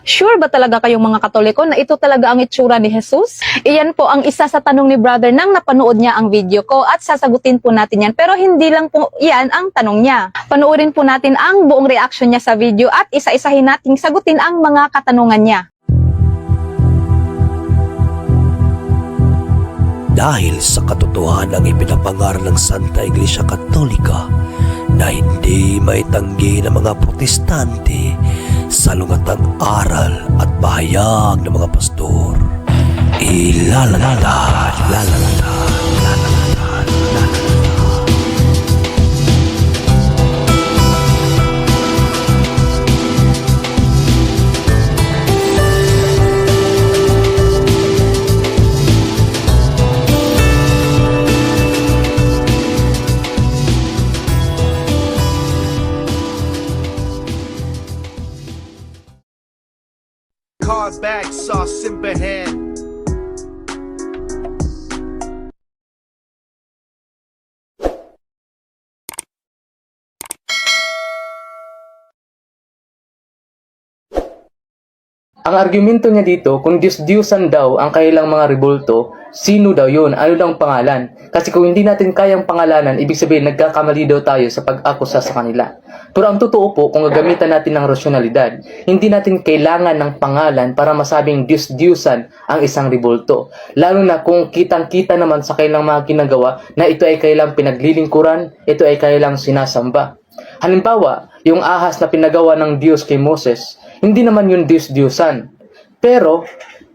Sure ba talaga kayong mga Katoliko na ito talaga ang itsura ni Jesus? Iyan po ang isa sa tanong ni brother nang napanood niya ang video ko at sasagutin po natin yan. Pero hindi lang po yan ang tanong niya. Panoorin po natin ang buong reaction niya sa video at isa-isahin nating sagutin ang mga katanungan niya. Dahil sa katotohanang ipinapangaral ng Santa Iglesia Katolika na hindi maitanggi ng mga protestante sa lungatang aral at bahayag ng mga pastor. Car back, saw Simbahan. Ang argumento niya dito, kung Diyos-Diyosan daw ang kailang mga rebulto, sino daw yun? Ano daw ang pangalan? Kasi kung hindi natin kayang pangalanan, ibig sabihin nagkakamali daw tayo sa pag-akusa sa kanila. Pero ang totoo po, kung gagamitan natin ng rasyonalidad, hindi natin kailangan ng pangalan para masabing Diyos-Diyosan ang isang rebulto. Lalo na kung kitang-kita naman sa kailang mga ginagawa na ito ay kailang pinaglilingkuran, ito ay kailang sinasamba. Halimbawa, yung ahas na pinagawa ng Diyos kay Moses, hindi naman yun Diyos-Diyosan. Pero,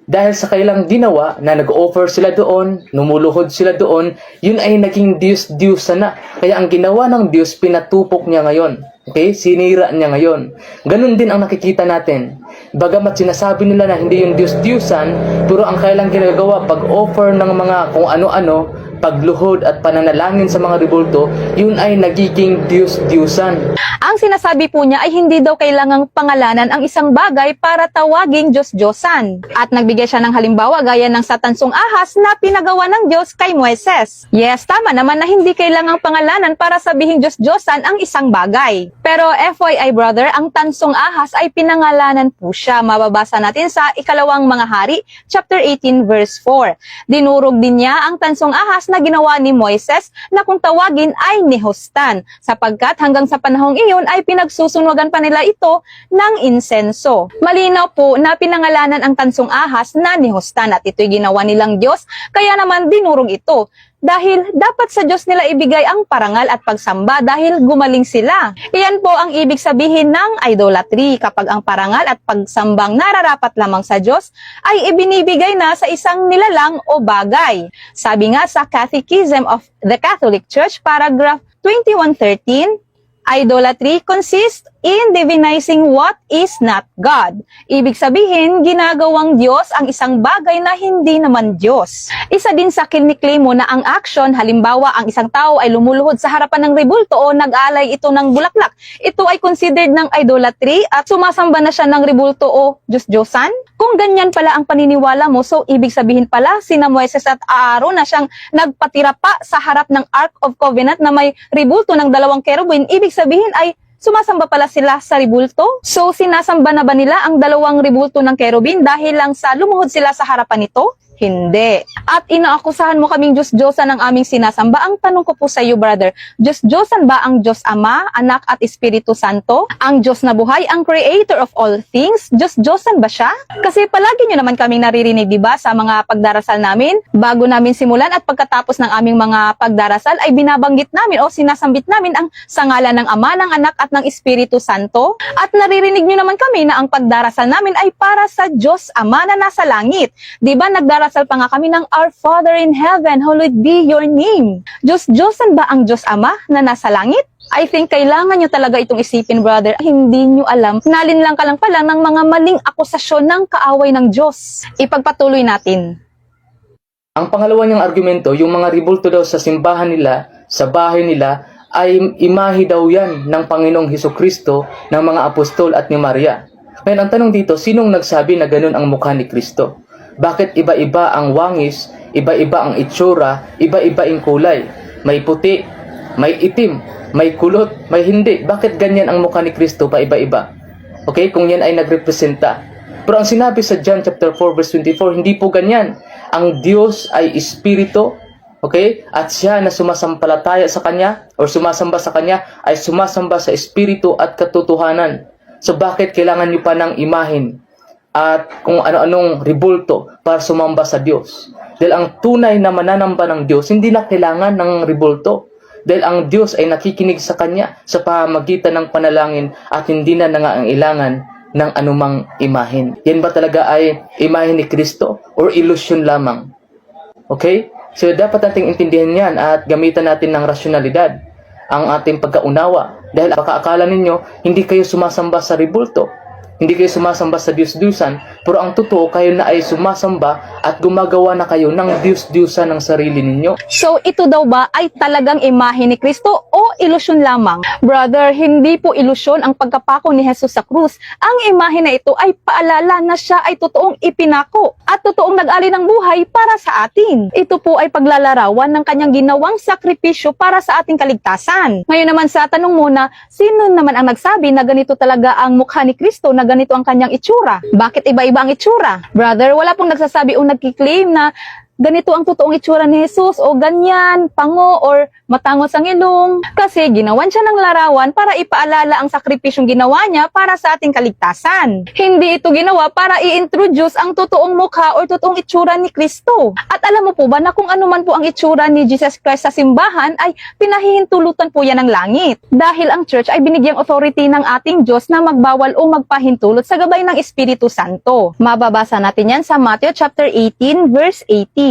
dahil sa kailang ginawa na nag-offer sila doon, numuluhod sila doon, yun ay naging Diyos-Diyosan na. Kaya ang ginawa ng Diyos, pinatupok niya ngayon. Okay? Sinira niya ngayon. Ganun din ang nakikita natin. Bagamat sinasabi nila na hindi yung Diyos-Diyosan, pero ang kailang ginagawa, pag-offer ng mga kung ano-ano, pagluhod at pananalangin sa mga rebulto, yun ay nagiging Diyos-Diyosan. Ang sinasabi po niya ay hindi daw kailangang pangalanan ang isang bagay para tawaging Diyos-Diyosan. At nagbigay siya ng halimbawa gaya ng sa tansong ahas na pinagawa ng Diyos kay Moises. Yes, tama naman na hindi kailangang pangalanan para sabihing Diyos-Diyosan ang isang bagay. Pero FYI brother, ang tansong ahas ay pinangalanan po siya. Mababasa natin sa Ikalawang Mga Hari, chapter 18, verse 4. Dinurog din niya ang tansong ahas na ginawa ni Moises na kung tawagin ay Nehostan, sapagkat hanggang sa panahong iyon ay pinagsusunugan pa nila ito ng insenso. Malinaw po na pinangalanan ang tansong ahas na Nehostan at ito'y ginawa nilang Diyos, kaya naman dinurog ito. Dahil dapat sa Diyos nila ibigay ang parangal at pagsamba dahil gumaling sila. Iyan po ang ibig sabihin ng idolatry, kapag ang parangal at pagsambang nararapat lamang sa Diyos ay ibinibigay na sa isang nilalang o bagay. Sabi nga sa Catechism of the Catholic Church, paragraph 2113, idolatry consists in divinizing what is not God. Ibig sabihin, ginagawang Diyos ang isang bagay na hindi naman Diyos. Isa din sa kiniklaim mo na ang action, halimbawa ang isang tao ay lumuluhod sa harapan ng rebulto o nag-alay ito ng bulaklak, ito ay considered ng idolatry at sumasamba na siya ng rebulto o Diyos-Diyosan? Kung ganyan pala ang paniniwala mo, so ibig sabihin pala sina Moises at Aaron na siyang nagpatira pa sa harap ng Ark of Covenant na may rebulto ng dalawang kerubin, ibig sabihin ay sumasamba pala sila sa rebulto? So, sinasamba na ba nila ang dalawang rebulto ng kerubin dahil lang sa lumuhod sila sa harapan nito? Hindi. At inaakusahan mo kaming Diyos-Diyosan ang aming sinasamba. Ang tanong ko po sa iyo, brother, Diyos-Diyosan ba ang Diyos Ama, Anak at Espiritu Santo? Ang Diyos na buhay, ang Creator of all things? Diyos-Diyosan ba siya? Kasi palagi nyo naman kaming naririnig, diba, sa mga pagdarasal namin, bago namin simulan at pagkatapos ng aming mga pagdarasal, ay binabanggit namin o sinasambit namin ang sa ngalan ng Ama, ng Anak at ng Espiritu Santo. At naririnig nyo naman kami na ang pagdarasal namin ay para sa Diyos Ama na nasa langit. Diba, nagdarasal pa nga kami ng Our Father in Heaven, hallowed be your name. Diyos-Diyosan ba ang Diyos Ama na nasa langit? I think kailangan nyo talaga itong isipin, brother. Hindi nyo alam, nalinlang ka lang pala ng mga maling akusasyon ng kaaway ng Diyos. Ipagpatuloy natin. Ang pangalawa niyang argumento, yung mga rebulto daw sa simbahan nila, sa bahay nila, ay imahe daw yan ng Panginoong Hesukristo, ng mga apostol at ni Maria. Ngayon, ang tanong dito, sinong nagsabi na ganun ang mukha ni Kristo? Bakit iba-iba ang wangis, iba-iba ang itsura, iba-iba ang kulay? May puti, may itim, may kulot, may hindi. Bakit ganyan ang mukha ni Kristo pa iba-iba? Okay, kung yan ay nagrepresenta. Pero ang sinabi sa John chapter 4 verse 24, hindi po ganyan. Ang Diyos ay espiritu, okay? At siya na sumasampalataya sa Kanya or sumasamba sa Kanya ay sumasamba sa espiritu at katotohanan. So bakit kailangan niyo pa ng imahen at kung ano-anong rebulto para sumamba sa Diyos? Dahil ang tunay na mananamba ng Diyos, hindi na kailangan ng rebulto. Dahil ang Diyos ay nakikinig sa Kanya sa pamamagitan ng panalangin at hindi na nangangailangan ng anumang imahen. Yan ba talaga ay imahen ni Kristo or ilusyon lamang? Okay? So dapat nating intindihan yan at gamitan natin ng rasyonalidad ang ating pagkaunawa. Dahil baka akala ninyo, hindi kayo sumasamba sa rebulto. Hindi kayo sumasamba sa Diyos-Diyusan, pero ang totoo kayo na ay sumasamba at gumagawa na kayo ng Diyos-Diyusan ng sarili ninyo. So ito daw ba ay talagang imahe ni Kristo o ilusyon lamang? Brother, hindi po ilusyon ang pagkapako ni Jesus sa krus. Ang imahe na ito ay paalala na siya ay totoong ipinako at totoong nag-alay ng buhay para sa atin. Ito po ay paglalarawan ng kanyang ginawang sakripisyo para sa ating kaligtasan. Ngayon naman sa tanong muna, sino naman ang nagsabi na ganito talaga ang mukha ni Kristo, na ganito ang kanyang itsura? Bakit iba-iba ang itsura? Brother, wala pong nagsasabi o nagkiklaim na ganito ang totoong itsura ni Jesus o ganyan, pango or matangos ang ilong. Kasi ginawan siya ng larawan para ipaalala ang sakripisyong ginawa niya para sa ating kaligtasan. Hindi ito ginawa para i-introduce ang totoong mukha o totoong itsura ni Kristo. At alam mo po ba na kung ano man po ang itsura ni Jesus Christ sa simbahan ay pinahihintulutan po yan ng langit. Dahil ang church ay binigyang authority ng ating Diyos na magbawal o magpahintulot sa gabay ng Espiritu Santo. Mababasa natin yan sa Matthew chapter 18 verse 18.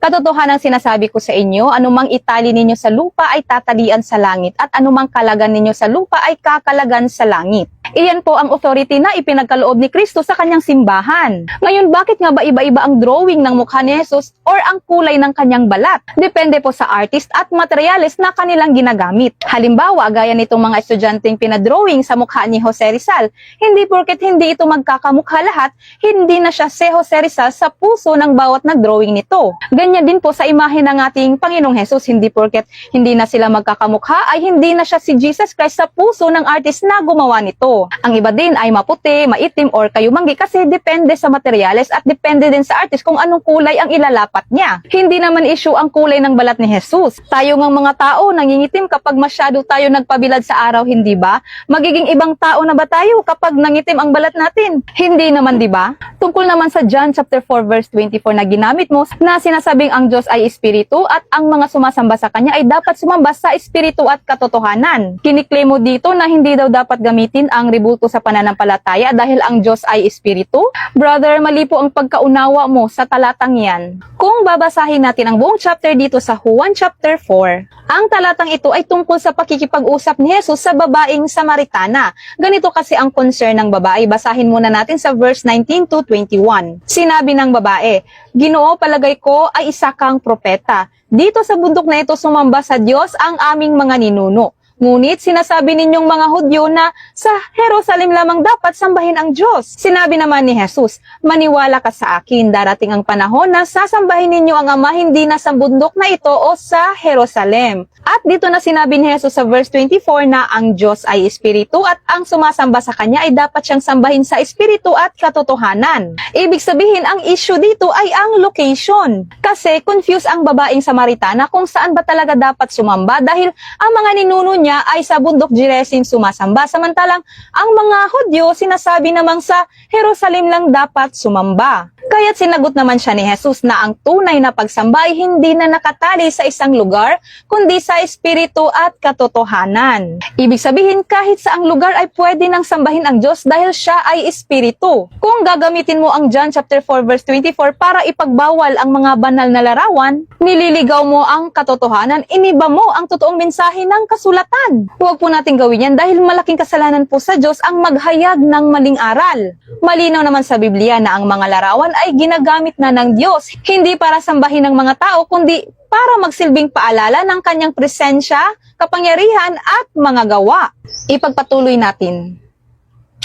Katotohanan sinasabi ko sa inyo, anumang itali ninyo sa lupa ay tatalian sa langit at anumang kalagan ninyo sa lupa ay kakalagan sa langit. Iyan po ang authority na ipinagkaloob ni Kristo sa kanyang simbahan. Ngayon, bakit nga ba iba-iba ang drawing ng mukha ni Jesus or ang kulay ng kanyang balat? Depende po sa artist at materyales na kanilang ginagamit. Halimbawa, gaya nitong mga estudyanteng pinadrawing sa mukha ni Jose Rizal, hindi porket hindi ito magkakamukha lahat, hindi na siya si Jose Rizal sa puso ng bawat nagdrawing nito. Ganyan din po sa imahe ng ating Panginoong Jesus, hindi porket hindi na sila magkakamukha ay hindi na siya si Jesus Christ sa puso ng artist na gumawa nito. Ang iba din ay maputi, maitim, or kayumanggi kasi depende sa materyales at depende din sa artist kung anong kulay ang ilalapat niya. Hindi naman issue ang kulay ng balat ni Jesus. Tayo ngang mga tao nangingitim kapag masyado tayo nagpabilad sa araw, hindi ba? Magiging ibang tao na ba tayo kapag nangitim ang balat natin? Hindi naman, di ba? Tungkol naman sa John chapter 4 verse 24 na ginamit mo na sinasabing ang Diyos ay espiritu at ang mga sumasamba sa Kanya ay dapat sumamba sa espiritu at katotohanan. Kiniklaim mo dito na hindi daw dapat gamitin ang rebulto sa pananampalataya dahil ang Diyos ay espiritu? Brother, mali po ang pagkaunawa mo sa talatang yan. Kung babasahin natin ang buong chapter dito sa Juan chapter 4, ang talatang ito ay tungkol sa pakikipag-usap ni Jesus sa babaeng Samaritana. Ganito kasi ang concern ng babae. Basahin muna natin sa verse 19 to 21. Sinabi ng babae, Ginoo, palagay ko ay isa kang propeta. Dito sa bundok na ito sumamba sa Diyos ang aming mga ninuno. Ngunit sinasabi ninyong mga Hudyo na sa Jerusalem lamang dapat sambahin ang Diyos. Sinabi naman ni Jesus, maniwala ka sa akin, darating ang panahon na sasambahin ninyo ang Ama hindi na sa bundok na ito o sa Jerusalem. At dito na sinabi ni Jesus sa verse 24 na ang Diyos ay espiritu at ang sumasamba sa Kanya ay dapat siyang sambahin sa espiritu at katotohanan. Ibig sabihin, ang issue dito ay ang location. Kasi confused ang babaeng Samaritana kung saan ba talaga dapat sumamba dahil ang mga ninuno niya ay sa bundok Gerizim sumasamba. Samantalang ang mga Hudyo sinasabi namang sa Jerusalem lang dapat sumamba. Kaya't sinagot naman siya ni Jesus na ang tunay na pagsamba ay hindi na nakatali sa isang lugar, kundi sa espiritu at katotohanan. Ibig sabihin, kahit sa ang lugar ay pwede nang sambahin ang Diyos dahil siya ay espiritu. Kung gagamitin mo ang John chapter 4 verse 24 para ipagbawal ang mga banal na larawan, nililigaw mo ang katotohanan, iniba mo ang totoong mensahe ng kasulatan. Huwag po natin gawin yan dahil malaking kasalanan po sa Diyos ang maghayag ng maling aral. Malinaw naman sa Biblia na ang mga larawan ay ginagamit na ng Diyos, hindi para sambahin ng mga tao, kundi para magsilbing paalala ng kanyang presensya, kapangyarihan at mga gawa. Ipagpatuloy natin.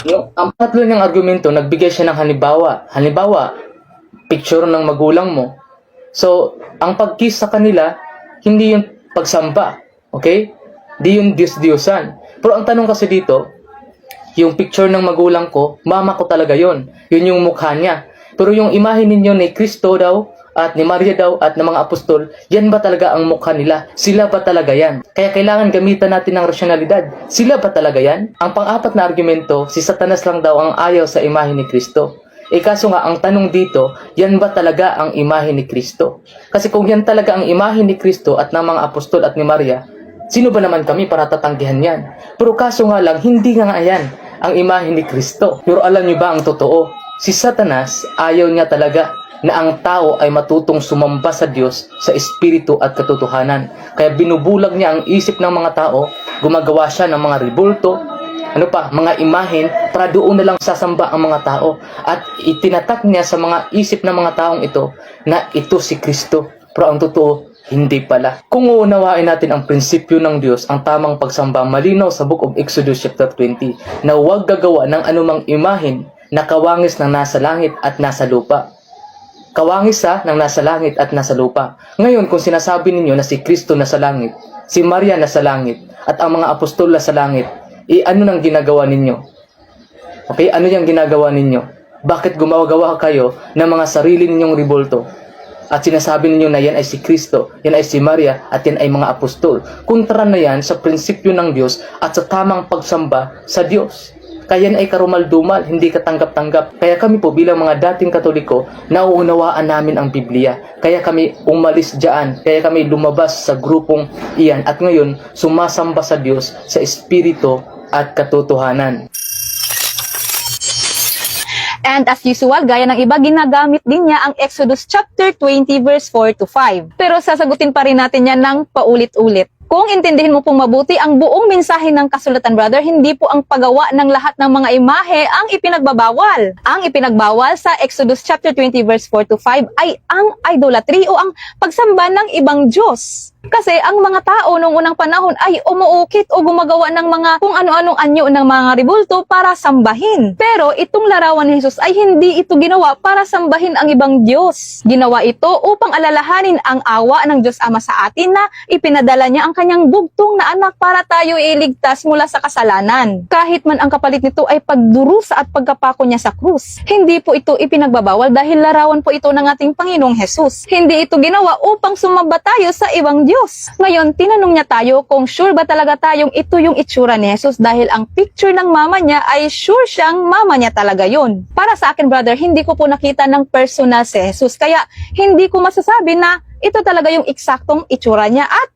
Ang pangatlo niyang argumento, nagbigay siya ng halimbawa. Halimbawa, picture ng magulang mo. So, ang pag-kiss sa kanila, hindi yung pagsamba. Okay? Di yung Diyos-Diyosan. Pero ang tanong kasi dito, Yung picture ng magulang ko, mama ko talaga yon. Yun yung mukha niya. Pero yung imahe ninyo ni Kristo daw, at ni Maria daw, at ng mga apostol, yan ba talaga ang mukha nila? Sila ba talaga yan? Kaya kailangan gamitan natin ng rasyonalidad. Sila ba talaga yan? Ang pang-apat na argumento, si Satanas lang daw ang ayaw sa imahe ni Kristo. Kaso nga, ang tanong dito, yan ba talaga ang imahe ni Kristo? Kasi kung yan talaga ang imahe ni Kristo at ng mga apostol at ni Maria, sino ba naman kami para tatanggihan yan? Pero kaso nga lang, hindi nga yan ang imahe ni Kristo. Pero alam niyo ba ang totoo? Si Satanas, ayaw niya talaga na ang tao ay matutong sumamba sa Diyos sa espiritu at katotohanan. Kaya binubulag niya ang isip ng mga tao, gumagawa siya ng mga rebulto, mga imahen, para doon na lang sasamba ang mga tao. At itinatak niya sa mga isip ng mga taong ito na ito si Kristo. Pero ang totoo, hindi pala. Kung uunawain natin ang prinsipyo ng Diyos, ang tamang pagsamba, malinaw sa Book of Exodus chapter 20, na huwag gagawa ng anumang imahen na kawangis ng nasa langit at nasa lupa. Kawangis ng nasa langit at nasa lupa. Ngayon, kung sinasabi ninyo na si Kristo nasa langit, si Maria nasa langit, at ang mga apostol nasa langit, ano nang ginagawa ninyo? Okay, ano yung ginagawa ninyo? Bakit gumagawa kayo ng mga sarili ninyong rebulto? At sinasabi ninyo na yan ay si Kristo, yan ay si Maria, at yan ay mga apostol. Kontra na yan sa prinsipyo ng Diyos at sa tamang pagsamba sa Diyos. Kaya yan ay karumal-dumal, hindi katanggap-tanggap. Kaya kami po bilang mga dating Katoliko, nauunawaan namin ang Biblia. Kaya kami umalis dyan, kaya kami lumabas sa grupong iyan. At ngayon, sumasamba sa Diyos sa Espiritu at katotohanan. And as usual, gaya ng iba, ginagamit din niya ang Exodus chapter 20 verse 4 to 5. Pero sasagutin pa rin natin yan ng paulit-ulit. Kung intindihin mo pong mabuti ang buong mensahe ng kasulatan, brother, hindi po ang paggawa ng lahat ng mga imahe ang ipinagbabawal. Ang ipinagbawal sa Exodus chapter 20 verse 4 to 5 ay ang idolatry o ang pagsamba ng ibang Diyos. Kasi ang mga tao noong unang panahon ay umuukit o gumagawa ng mga kung ano-anong anyo ng mga rebulto para sambahin. Pero itong larawan ni Jesus ay hindi ito ginawa para sambahin ang ibang Diyos. Ginawa ito upang alalahanin ang awa ng Diyos Ama sa atin na ipinadala niya ang kanyang bugtong na anak para tayo iligtas mula sa kasalanan. Kahit man ang kapalit nito ay pagdurusa at pagkapako niya sa krus. Hindi po ito ipinagbabawal dahil larawan po ito ng ating Panginoong Jesus. Hindi ito ginawa upang sumamba tayo sa ibang Diyos. Ngayon, tinanong niya tayo kung sure ba talaga tayong ito yung itsura ni Jesus dahil ang picture ng mama niya ay sure siyang mama niya talaga yun. Para sa akin, brother, hindi ko po nakita ng personal si Jesus kaya hindi ko masasabi na ito talaga yung eksaktong itsura niya at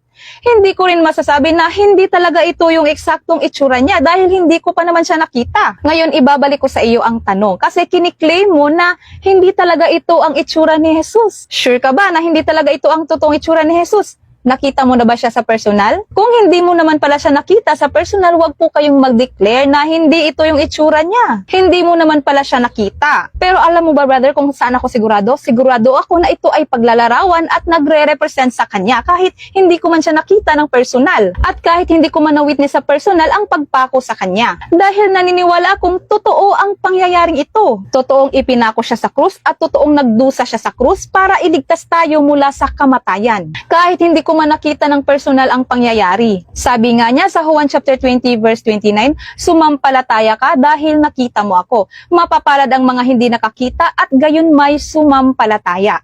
hindi ko rin masasabi na hindi talaga ito yung eksaktong itsura niya dahil hindi ko pa naman siya nakita. Ngayon, ibabalik ko sa iyo ang tanong kasi kiniklaim mo na hindi talaga ito ang itsura ni Jesus. Sure ka ba na hindi talaga ito ang totoong itsura ni Jesus? Nakita mo na ba siya sa personal? Kung hindi mo naman pala siya nakita sa personal, wag po kayong mag-declare na hindi ito yung itsura niya. Hindi mo naman pala siya nakita. Pero alam mo ba, brother, kung saan ako sigurado? Sigurado ako na ito ay paglalarawan at nagre-represent sa kanya kahit hindi ko man siya nakita ng personal. At kahit hindi ko man na-witness sa personal ang pagpako sa kanya. Dahil naniniwala akong totoo ang pangyayaring ito. Totoong ipinako siya sa krus at totoong nagdusa siya sa krus para iligtas tayo mula sa kamatayan. Kahit hindi ko man nakita ng personal ang pangyayari. Sabi nga niya sa Juan chapter 20 verse 29, sumampalataya ka dahil nakita mo ako. Mapapalad ang mga hindi nakakita at gayon may sumampalataya.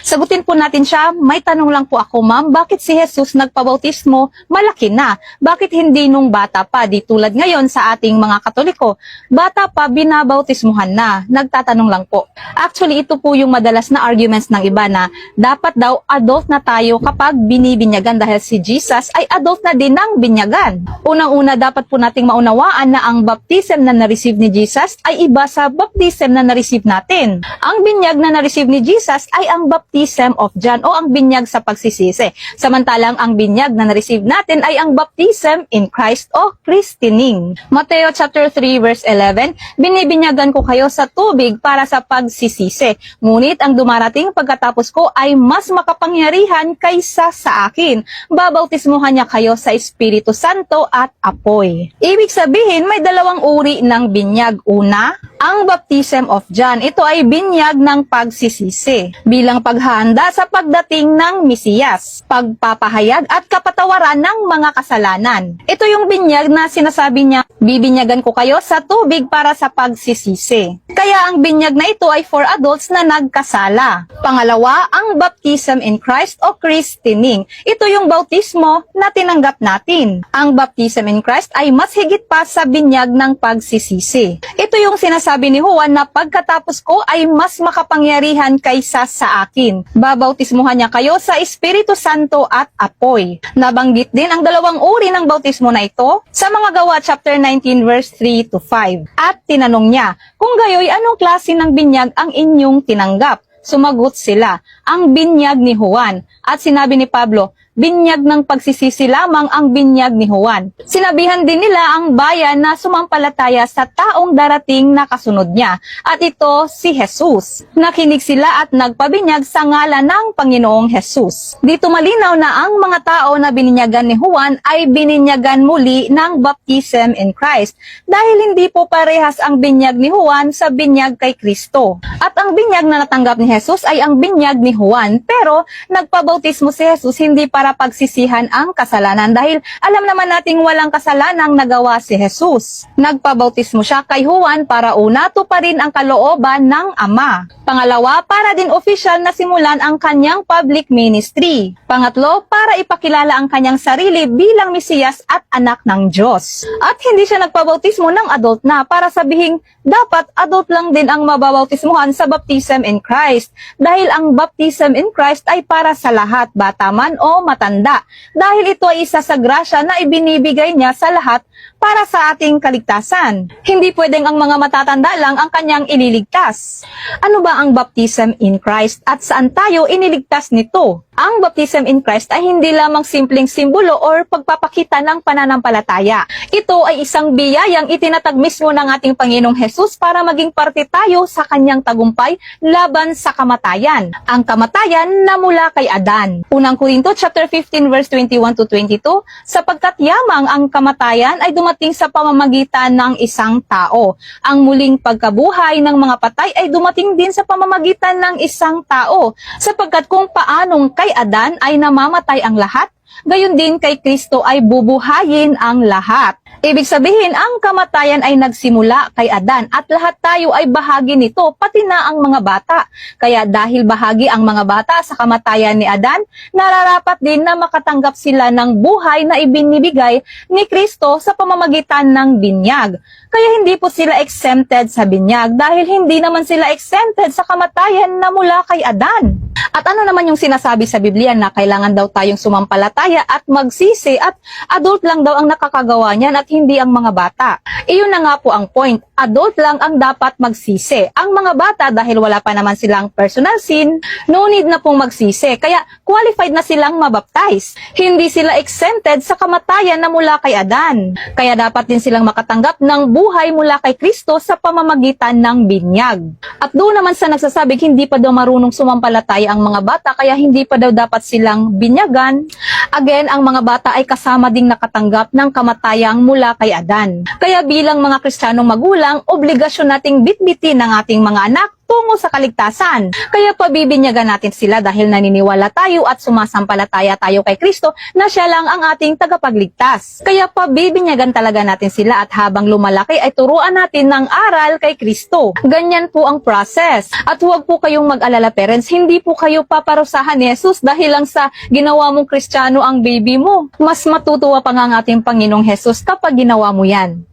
Sagutin po natin siya, may tanong lang po ako, ma'am, bakit si Jesus nagpabautismo malaki na? Bakit hindi nung bata pa? Di tulad ngayon sa ating mga Katoliko, bata pa binabautismuhan na. Nagtatanong lang po. Actually, ito po yung madalas na arguments ng iba na dapat daw adult na tayo kapag binibinyagan dahil si Jesus ay adult na din ng binyagan. Unang-una, dapat po nating maunawaan na ang baptism na na-receive ni Jesus ay iba sa baptism na na-receive natin. Ang binyag na na-receive ni Jesus ay ang baptism of John o ang binyag sa pagsisisi. Samantalang ang binyag na na-receive natin ay ang baptism in Christ o christening. Mateo chapter 3 verse 11, binibinyagan ko kayo sa tubig para sa pagsisisi. Ngunit ang dumarating pagkatapos ko ay mas makapangyarihan kaysa sa akin. Babautismuhan niya kayo sa Espiritu Santo at apoy. Ibig sabihin may dalawang uri ng binyag. Una, Ang baptism of John, ito ay binyag ng pagsisisi bilang paghahanda sa pagdating ng Mesiyas, pagpapahayag at kapatawaran ng mga kasalanan. Ito yung binyag na sinasabi niya, bibinyagan ko kayo sa tubig para sa pagsisisi. Kaya ang binyag na ito ay for adults na nagkasala. Pangalawa, ang baptism in Christ o christening. Ito yung bautismo na tinanggap natin. Ang baptism in Christ ay mas higit pa sa binyag ng pagsisisi. Ito yung sinasabi ni Juan na pagkatapos ko ay mas makapangyarihan kaysa sa akin. Babautismuhan niya kayo sa Espiritu Santo at apoy. Nabanggit din ang dalawang uri ng bautismo na ito sa mga Gawa chapter 19 verse 3 to 5. At tinanong niya, kung gayoy anong klase ng binyag ang inyong tinanggap? Sumagot sila, ang binyag ni Juan. At sinabi ni Pablo, binyag ng pagsisisi lamang ang binyag ni Juan. Sinabihan din nila ang bayan na sumampalataya sa taong darating na kasunod niya, at ito si Jesus. Nakinig sila at nagpabinyag sa ngalan ng Panginoong Jesus. Dito malinaw na ang mga tao na bininyagan ni Juan ay bininyagan muli ng baptism in Christ, dahil hindi po parehas ang binyag ni Juan sa binyag kay Kristo. At ang binyag na natanggap ni Jesus ay ang binyag ni Juan, pero nagpabautismo si Jesus hindi para pagsisihan ang kasalanan, dahil alam naman nating walang kasalanang nagawa si Jesus. Nagpabautismo siya kay Juan para una tuparin ang kalooban ng Ama. Pangalawa, para din official na simulan ang kanyang public ministry. Pangatlo, para ipakilala ang kanyang sarili bilang Mesiyas at anak ng Diyos. At hindi siya nagpabautismo ng adult na para sabihing dapat adult lang din ang mababautismuhan sa baptism in Christ, dahil ang baptism in Christ ay para sa lahat, bata man o matanda, dahil ito ay isa sa grasya na ibinibigay niya sa lahat para sa ating kaligtasan. Hindi pwedeng ang mga matatanda lang ang kanyang ililigtas. Ano ba ang baptism in Christ at saan tayo iniligtas nito? Ang baptism in Christ ay hindi lamang simpleng simbolo or pagpapakita ng pananampalataya. Ito ay isang biyayang itinatag mismo ng ating Panginoong Hesus para maging parte tayo sa kanyang tagumpay laban sa kamatayan. Ang kamatayan na mula kay Adan. Unang Korinto chapter 15 verse 21 to 22, sapagkat yamang ang kamatayan ay dumating sa pamamagitan ng isang tao. Ang muling pagkabuhay ng mga patay ay dumating din sa pamamagitan ng isang tao, sapagkat kung paanong kay Adan ay namamatay ang lahat, gayon din kay Kristo ay bubuhayin ang lahat. Ibig sabihin, ang kamatayan ay nagsimula kay Adan at lahat tayo ay bahagi nito, pati na ang mga bata. Kaya dahil bahagi ang mga bata sa kamatayan ni Adan, nararapat din na makatanggap sila ng buhay na ibinibigay ni Kristo sa pamamagitan ng binyag. Kaya hindi po sila exempted sa binyag dahil hindi naman sila exempted sa kamatayan na mula kay Adan. At ano naman yung sinasabi sa Biblia na kailangan daw tayong sumampalataya at magsisi at adult lang daw ang nakakagawa niyan at hindi ang mga bata. Iyon na nga po ang point. Adult lang ang dapat magsisi. Ang mga bata, dahil wala pa naman silang personal sin, no need na pong magsisi. Kaya qualified na silang mabaptize. Hindi sila exempted sa kamatayan na mula kay Adan. Kaya dapat din silang makatanggap ng buhay mula kay Kristo sa pamamagitan ng binyag. At doon naman sa nagsasabing hindi pa daw marunong sumampalataya ang mga bata, kaya hindi pa daw dapat silang binyagan. Again, ang mga bata ay kasama ding nakatanggap ng kamatayang mula kay Adan. Kaya bilang mga Kristiyanong magulang, obligasyon nating bitbitin ng ating mga anak tungo sa kaligtasan. Kaya pabibinyagan natin sila dahil naniniwala tayo at sumasampalataya tayo kay Kristo na siya lang ang ating tagapagligtas. Kaya pabibinyagan talaga natin sila at habang lumalaki ay turuan natin ng aral kay Kristo. Ganyan po ang process. At huwag po kayong mag-alala parents, hindi po kayo paparusahan ni Jesus dahil lang sa ginawa mong Kristiyano ang baby mo. Mas matutuwa pa nga ang ating Panginoong Jesus kapag ginawa mo yan.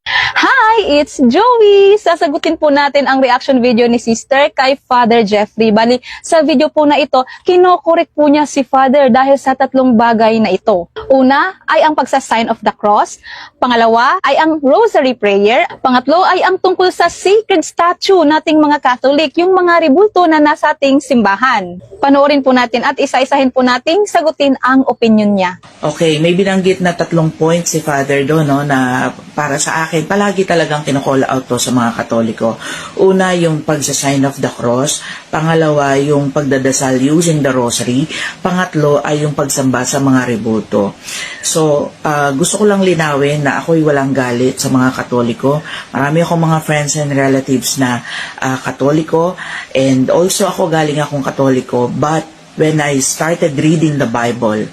Hi, it's Joey! Sasagutin po natin ang reaction video ni Sister kay Father Jeffrey. Bali, sa video po na ito, kinokorek po niya si Father dahil sa tatlong bagay na ito. Una ay ang pagsa-sign of the cross. Pangalawa ay ang rosary prayer. Pangatlo ay ang tungkol sa sacred statue nating mga Catholic, yung mga ribulto na nasa ating simbahan. Panoorin po natin at isa-isahin po nating sagutin ang opinion niya. Okay, may binanggit na 3 points si Father doon, no, na para sa akin, palagi talagang kinocall out to sa mga Katoliko. Una, yung pagsa-sign of the cross. Pangalawa, yung pagdadasal using the rosary. Pangatlo ay yung pagsamba sa mga rebulto. So, gusto ko lang linawin na ako'y walang galit sa mga Katoliko. Marami akong mga friends and relatives na Katoliko, and also ako galing akong Katoliko, but when I started reading the Bible,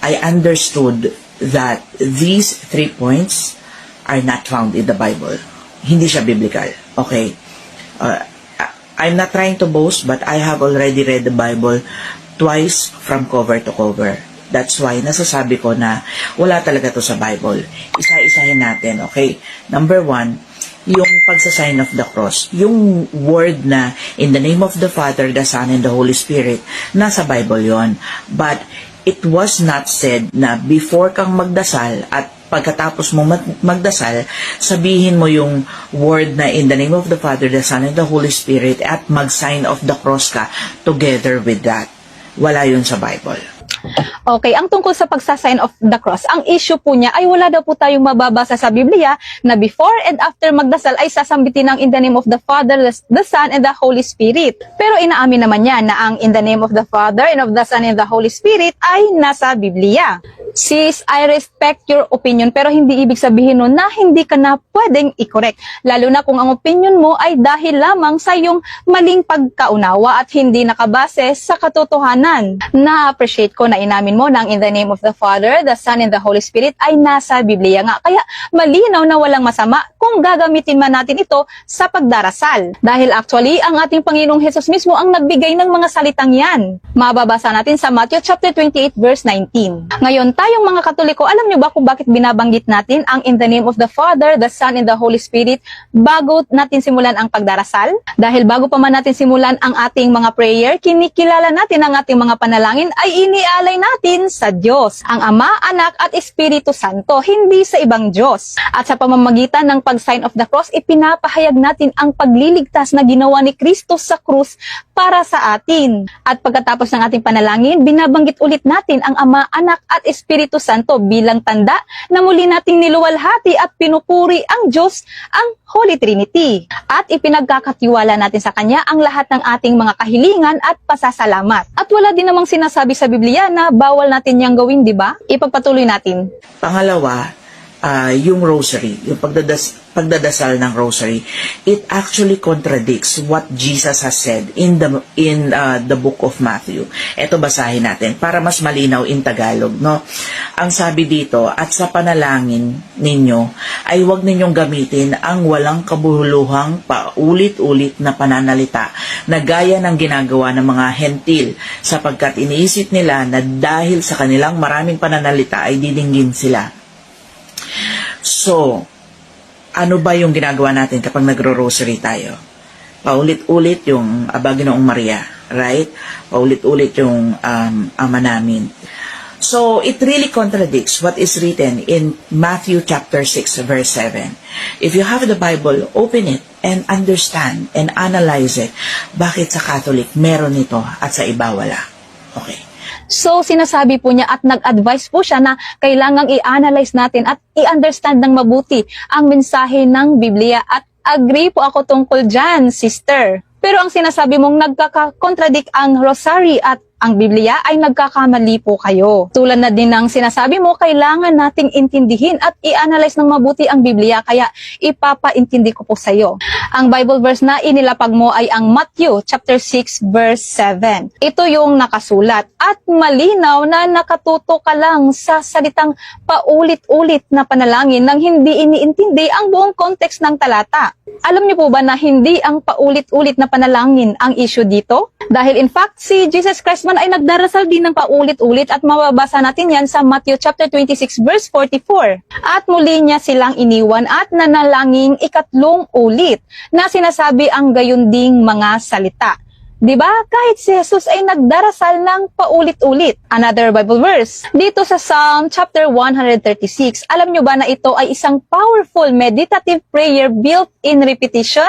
I understood that these 3 points are not found in the Bible. Hindi siya biblical. Okay? I'm not trying to boast, but I have already read the Bible twice from cover to cover. That's why nasasabi ko na wala talaga to sa Bible. Isa-isahin natin, okay? Number 1, yung pagsa-sign of the cross. Yung word na in the name of the Father, the Son, and the Holy Spirit, nasa Bible yon. But it was not said na before kang magdasal at pagkatapos mo magdasal, sabihin mo yung word na in the name of the Father, the Son, and the Holy Spirit at mag-sign of the cross ka together with that. Wala yun sa Bible. Okay, ang tungkol sa pagsasign of the cross, ang issue po niya ay wala daw po tayong mababasa sa Biblia na before and after magdasal ay sasambitin ng in the name of the Father, the Son, and the Holy Spirit. Pero inaamin naman niya na ang in the name of the Father and of the Son and the Holy Spirit ay nasa Biblia. Sis, I respect your opinion, pero hindi ibig sabihin nun na hindi ka na pwedeng i-correct. Lalo na kung ang opinion mo ay dahil lamang sa iyong maling pagkaunawa at hindi nakabase sa katotohanan. Na-appreciate ko na inamin mo na ang in the name of the Father, the Son, and the Holy Spirit ay nasa Biblia nga. Kaya malinaw na walang masama kung gagamitin man natin ito sa pagdarasal. Dahil actually, ang ating Panginoong Hesus mismo ang nagbigay ng mga salitang yan. Mababasa natin sa Matthew chapter 28 verse 19. Ngayon, tayong mga Katoliko, alam nyo ba kung bakit binabanggit natin ang in the name of the Father, the Son, and the Holy Spirit bago natin simulan ang pagdarasal? Dahil bago pa man natin simulan ang ating mga prayer, kinikilala natin ang ating mga panalangin ay inialay natin sa Diyos, ang Ama, Anak, at Espiritu Santo, hindi sa ibang Diyos. At sa pamamagitan ng pag-sign of the cross, ipinapahayag natin ang pagliligtas na ginawa ni Kristo sa krus para sa atin. At pagkatapos ng ating panalangin, binabanggit ulit natin ang Ama, Anak, at Espiritu Santo bilang tanda na muli nating niluwalhati at pinupuri ang Diyos, ang Holy Trinity. At ipinagkakatiwala natin sa Kanya ang lahat ng ating mga kahilingan at pasasalamat. At wala din namang sinasabi sa Biblia na bawal natin niyang gawin, di ba? Ipagpatuloy natin. Pangalawa, yung rosary, yung pagdadasal ng rosary, it actually contradicts what Jesus has said in the book of Matthew. Ito basahin natin para mas malinaw in Tagalog, no? Ang sabi dito, at sa panalangin ninyo ay huwag ninyong gamitin ang walang kabuhuluhang paulit-ulit na pananalita na gaya ng ginagawa ng mga hentil, sapagkat iniisip nila na dahil sa kanilang maraming pananalita ay didinggin sila. So, ano ba yung ginagawa natin kapag nagro-rosary tayo? Paulit-ulit yung Aba Ginoong Maria, right? Paulit-ulit yung Ama namin. So, it really contradicts what is written in Matthew chapter 6 verse 7. If you have the Bible, open it and understand and analyze it. Bakit sa Catholic meron ito at sa iba wala? Okay. So, sinasabi po niya at nag-advise po siya na kailangang i-analyze natin at i-understand ng mabuti ang mensahe ng Biblia. At agree po ako tungkol dyan, sister. Pero ang sinasabi mong nagkaka-contradict ang rosary at ang Biblia ay nagkakamali po kayo. Tulad na din ng sinasabi mo, kailangan nating intindihin at i-analyze ng mabuti ang Biblia, kaya ipapaintindi ko po sa iyo. Ang Bible verse na inilapag mo ay ang Matthew chapter 6 verse 7. Ito yung nakasulat at malinaw na nakatuto ka lang sa salitang paulit-ulit na panalangin nang hindi iniintindi ang buong context ng talata. Alam niyo po ba na hindi ang paulit-ulit na panalangin ang issue dito? Dahil in fact, si Jesus Christ man ay nagdarasal din ng paulit-ulit at mababasa natin yan sa Matthew chapter 26 verse 44. At muli niya silang iniwan at nanalangin ikatlong ulit na sinasabi ang gayunding mga salita. 'Di ba? Kahit si Jesus ay nagdarasal ng paulit-ulit. Another Bible verse. Dito sa Psalm chapter 136, alam nyo ba na ito ay isang powerful meditative prayer built in repetition?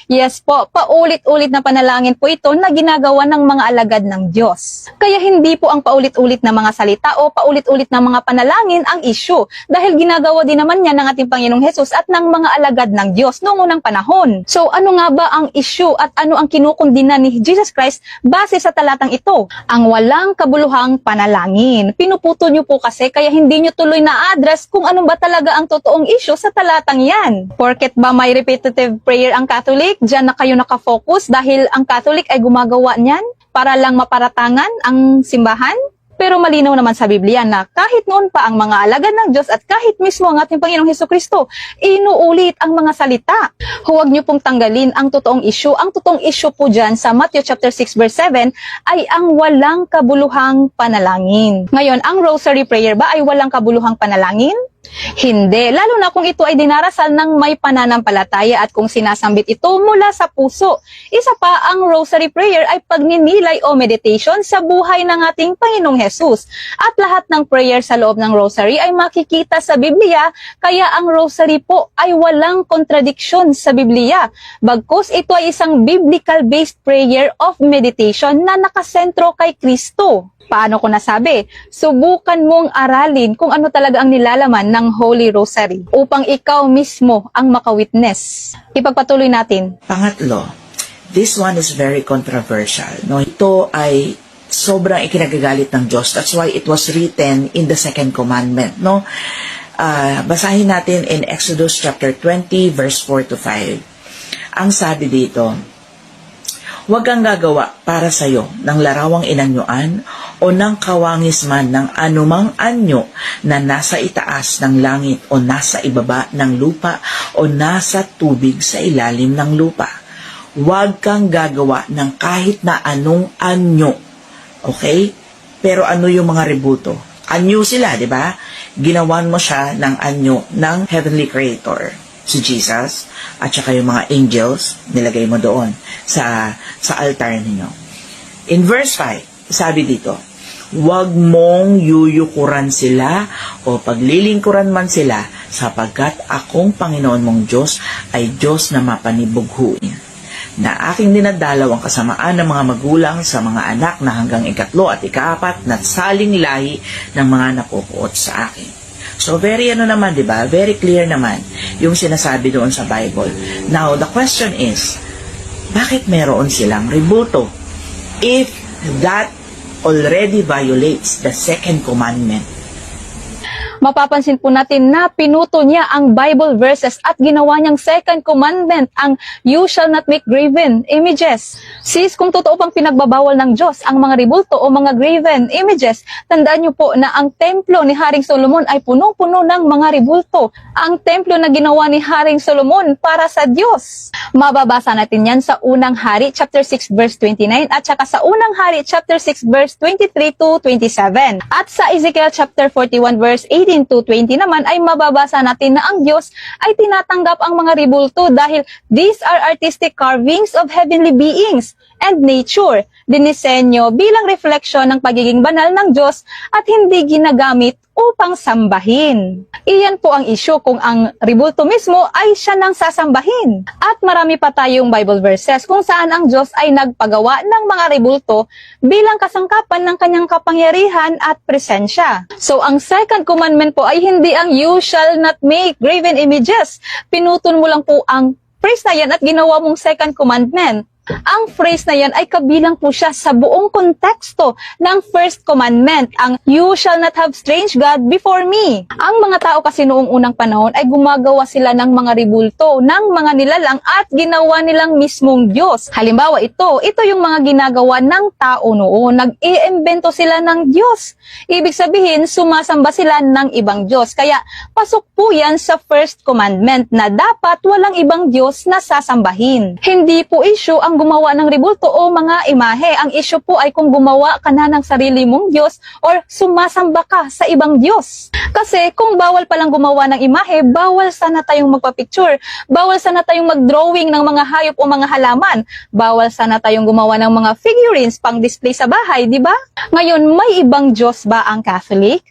Yes po, paulit-ulit na panalangin po ito na ginagawa ng mga alagad ng Diyos. Kaya hindi po ang paulit-ulit na mga salita o paulit-ulit na mga panalangin ang issue dahil ginagawa din naman yan ng ating Panginoong Hesus at ng mga alagad ng Diyos noong unang panahon. So ano nga ba ang issue at ano ang kinukundina ni Jesus Christ base sa talatang ito? Ang walang kabuluhang panalangin. Pinuputo nyo po kasi kaya hindi nyo tuloy na-address kung ano ba talaga ang totoong issue sa talatang yan. Porket ba may repetitive prayer ang Catholic, dyan na kayo nakafocus dahil ang Catholic ay gumagawa niyan para lang maparatangan ang simbahan? Pero malinaw naman sa Biblia na kahit noon pa ang mga alagad ng Diyos at kahit mismo ang ating Panginoong Hesukristo, inuulit ang mga salita. Huwag niyo pong tanggalin ang totoong issue. Ang totoong issue po dyan sa Matthew chapter 6 verse 7 ay ang walang kabuluhang panalangin. Ngayon, ang rosary prayer ba ay walang kabuluhang panalangin? Hindi, lalo na kung ito ay dinarasal ng may pananampalataya at kung sinasambit ito mula sa puso. Isa pa, ang rosary prayer ay pagninilay o meditation sa buhay ng ating Panginoong Hesus. At lahat ng prayer sa loob ng rosary ay makikita sa Biblia, kaya ang rosary po ay walang kontradiksyon sa Biblia. Bagkus ito ay isang biblical-based prayer of meditation na nakasentro kay Kristo. Paano ko nasabi? Subukan mong aralin kung ano talaga ang nilalaman ng Holy Rosary upang ikaw mismo ang makawitness. Ipagpatuloy natin. Pangatlo, this one is very controversial. No? Ito ay sobrang ikinagagalit ng Diyos. That's why it was written in the second commandment. No? Basahin natin in Exodus chapter 20 verse 4 to 5. Ang sabi dito, huwag kang gagawa para sa'yo ng larawang inanyuan o ng kawangis man ng anumang anyo na nasa itaas ng langit o nasa ibaba ng lupa o nasa tubig sa ilalim ng lupa. Huwag kang gagawa ng kahit na anong anyo. Okay? Pero ano yung mga ributo? Anyo sila, di ba? Ginawan mo siya ng anyo ng Heavenly Creator, si Jesus, at saka yung mga angels, nilagay mo doon sa altar ninyo. In verse 5, sabi dito, huwag mong yuyukuran sila o paglilingkuran man sila sapagkat akong Panginoon mong Diyos ay Diyos na mapanibughuin. Na aking dinadalaw ang kasamaan ng mga magulang sa mga anak na hanggang ikatlo at ikaapat na saling lahi ng mga napupuot sa akin. So very naman, di ba? Very clear naman yung sinasabi doon sa Bible. Now, the question is, bakit meron silang ributo? If that already violates the second commandment. Mapapansin po natin na pinuto niya ang Bible verses at ginawa niyang second commandment, ang you shall not make graven images. Sis, kung totoo pang pinagbabawal ng Diyos ang mga ribulto o mga graven images, tandaan niyo po na ang templo ni Haring Solomon ay punong-puno ng mga ribulto. Ang templo na ginawa ni Haring Solomon para sa Diyos. Mababasa natin yan sa Unang Hari chapter 6 verse 29 at saka sa Unang Hari chapter 6 verse 23 to 27. At sa Ezekiel chapter 41 verse 18 to 20 naman ay mababasa natin na ang Diyos ay tinatanggap ang mga ribulto dahil these are artistic carvings of heavenly beings and nature, dinisenyo bilang refleksyon ng pagiging banal ng Diyos at hindi ginagamit upang sambahin. Iyan po ang issue kung ang ribulto mismo ay siya nang sasambahin. At marami pa tayong Bible verses kung saan ang Diyos ay nagpagawa ng mga ribulto bilang kasangkapan ng kanyang kapangyarihan at presensya. So ang second commandment po ay hindi ang you shall not make graven images. Pinutol mo lang po ang phrase na yan at ginawa mong second commandment. Ang phrase na yan ay kabilang po siya sa buong konteksto ng first commandment, ang you shall not have strange God before me. Ang mga tao kasi noong unang panahon ay gumagawa sila ng mga ribulto, ng mga nilalang at ginawa nilang mismong Diyos. Halimbawa ito yung mga ginagawa ng tao noon, nag-iimbento sila ng Diyos. Ibig sabihin, sumasamba sila ng ibang Diyos. Kaya pasok po yan sa first commandment na dapat walang ibang Diyos na sasambahin. Hindi po issue ang ang gumawa ng rebulto o mga imahe. Ang issue po ay kung gumawa ka na ng sarili mong Diyos or sumasamba ka sa ibang Diyos. Kasi kung bawal palang gumawa ng imahe, bawal sana tayong magpa-picture, bawal sana tayong mag-drawing ng mga hayop o mga halaman, bawal sana tayong gumawa ng mga figurines pang display sa bahay, di ba? Ngayon, may ibang Diyos ba ang Catholic?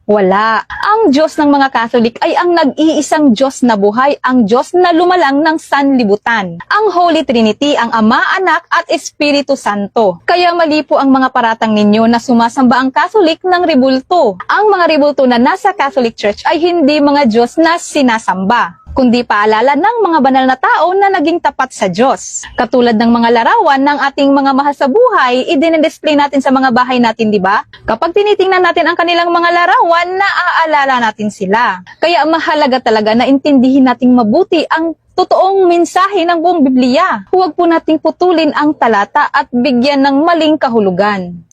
Wala. Ang Diyos ng mga Catholic ay ang nag-iisang Diyos na buhay, ang Diyos na lumalang ng sanlibutan. Ang Holy Trinity, ang Ama, Anak, at Espiritu Santo. Kaya mali po ang mga paratang ninyo na sumasamba ang Catholic ng rebulto. Ang mga rebulto na nasa Catholic Church ay hindi mga Diyos na sinasamba, kundi paalala ng mga banal na tao na naging tapat sa Diyos. Katulad ng mga larawan ng ating mga mahal sa buhay, i-display natin sa mga bahay natin, di ba? Kapag tinitingnan natin ang kanilang mga larawan, naaalala natin sila. Kaya mahalaga talaga na intindihin nating mabuti ang totoong mensahe ng buong Biblia. Huwag po nating putulin ang talata at bigyan ng maling kahulugan.